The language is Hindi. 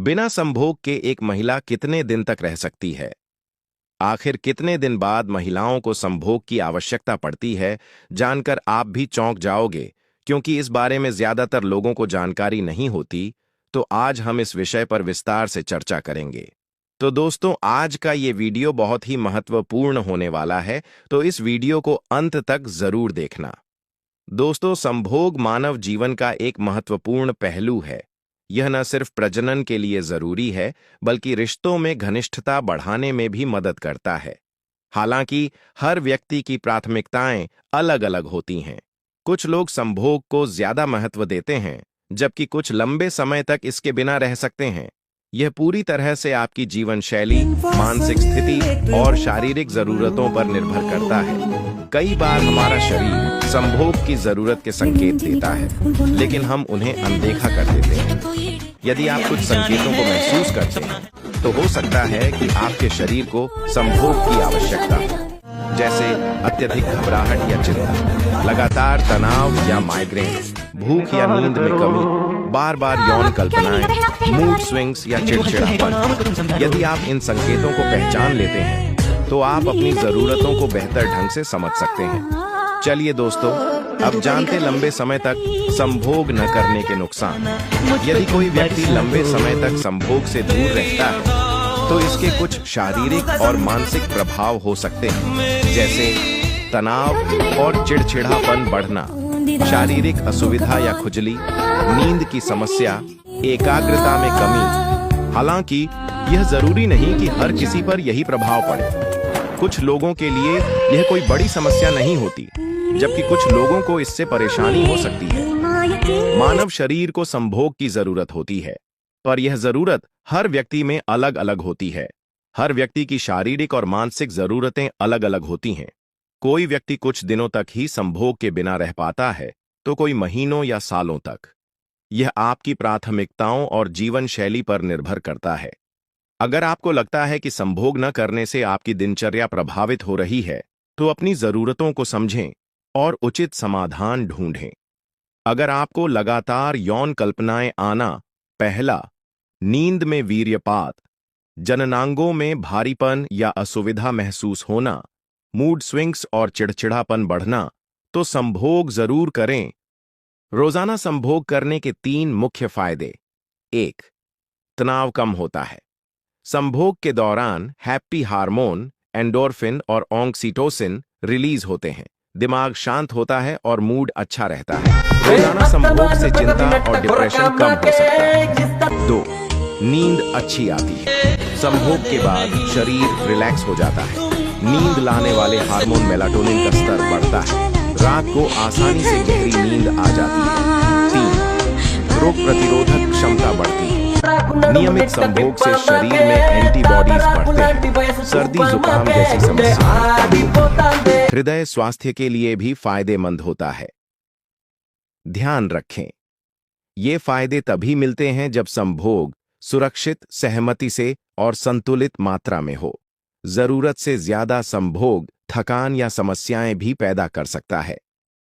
बिना संभोग के एक महिला कितने दिन तक रह सकती है? आखिर कितने दिन बाद महिलाओं को संभोग की आवश्यकता पड़ती है, जानकर आप भी चौंक जाओगे, क्योंकि इस बारे में ज्यादातर लोगों को जानकारी नहीं होती। तो आज हम इस विषय पर विस्तार से चर्चा करेंगे। तो दोस्तों, आज का ये वीडियो बहुत ही महत्वपूर्ण होने वाला है, तो इस वीडियो को अंत तक जरूर देखना। दोस्तों, संभोग मानव जीवन का एक महत्वपूर्ण पहलू है। यह न सिर्फ प्रजनन के लिए जरूरी है, बल्कि रिश्तों में घनिष्ठता बढ़ाने में भी मदद करता है। हालांकि हर व्यक्ति की प्राथमिकताएं अलग-अलग होती हैं। कुछ लोग संभोग को ज्यादा महत्व देते हैं, जबकि कुछ लंबे समय तक इसके बिना रह सकते हैं। यह पूरी तरह से आपकी जीवन शैली, मानसिक स्थिति और शारीरिक जरूरतों पर निर्भर करता है। कई बार हमारा शरीर संभोग की जरूरत के संकेत देता है, लेकिन हम उन्हें अनदेखा कर देते हैं। यदि आप कुछ संकेतों को महसूस करते हैं, तो हो सकता है कि आपके शरीर को संभोग की आवश्यकता हो, जैसे अत्यधिक घबराहट या चिंता, लगातार तनाव या माइग्रेन, भूख या नींद में कमी, बार-बार यौन कल्पनाएं, मूड स्विंग्स या चिड़चिड़ापन। यदि आप इन संकेतों को पहचान लेते हैं, तो आप अपनी जरूरतों को बेहतर ढंग से समझ सकते हैं। चलिए दोस्तों, अब जानते लंबे समय तक संभोग न करने के नुकसान। यदि कोई व्यक्ति लंबे समय तक संभोग से दूर रहता है, तो इसके कुछ शारीरिक और मानसिक प्रभाव हो सकते हैं, जैसे तनाव और चिड़चिड़ापन बढ़ना, शारीरिक असुविधा या खुजली, नींद की समस्या, एकाग्रता में कमी। हालांकि यह जरूरी नहीं कि हर किसी पर यही प्रभाव पड़े। कुछ लोगों के लिए यह कोई बड़ी समस्या नहीं होती, जबकि कुछ लोगों को इससे परेशानी हो सकती है। मानव शरीर को संभोग की जरूरत होती है, पर यह जरूरत हर व्यक्ति में अलग-अलग होती है। हर व्यक्ति की शारीरिक और मानसिक जरूरतें अलग-अलग होती हैं। कोई व्यक्ति कुछ दिनों तक ही संभोग के बिना रह पाता है, तो कोई महीनों या सालों तक। यह आपकी प्राथमिकताओं और जीवन शैली पर निर्भर करता है। अगर आपको लगता है कि संभोग न करने से आपकी दिनचर्या प्रभावित हो रही है, तो अपनी जरूरतों को समझें और उचित समाधान ढूंढें। अगर आपको लगातार यौन कल्पनाएं आना, पहला, नींद में वीर्यपात, जननांगों में भारीपन या असुविधा महसूस होना, मूड स्विंग्स और चिड़चिड़ापन बढ़ना, तो संभोग जरूर करें। रोजाना संभोग करने के 3 मुख्य फायदे। 1. तनाव कम होता है। संभोग के दौरान हैप्पी हार्मोन, एंडोर्फिन और ऑक्सीटोसिन रिलीज होते हैं। दिमाग शांत होता है और मूड अच्छा रहता है। रोजाना संभोग से चिंता और डिप्रेशन कम हो सकता है। 2. नींद अच्छी आती है। संभोग के बाद शरीर रिलैक्स हो जाता है। नींद लाने वाले हार्मोन मेलाटोनिन का स्तर बढ़ता है। रात को आसानी से गहरी नींद आ जाती है। 3. रोग प्रतिरोधक क्षमता बढ़ती है। नियमित संभोग से शरीर में एंटीबॉडीज बढ़ते हैं। सर्दी जुकाम जैसी समस्याएं। हृदय स्वास्थ्य के लिए भी फायदेमंद होता है। ध्यान रखें, ये फायदे तभी मिलते हैं जब संभोग सुरक्षित, सहमति से और संतुलित मात्रा में हो। जरूरत से ज्यादा संभोग थकान या समस्याएं भी पैदा कर सकता है।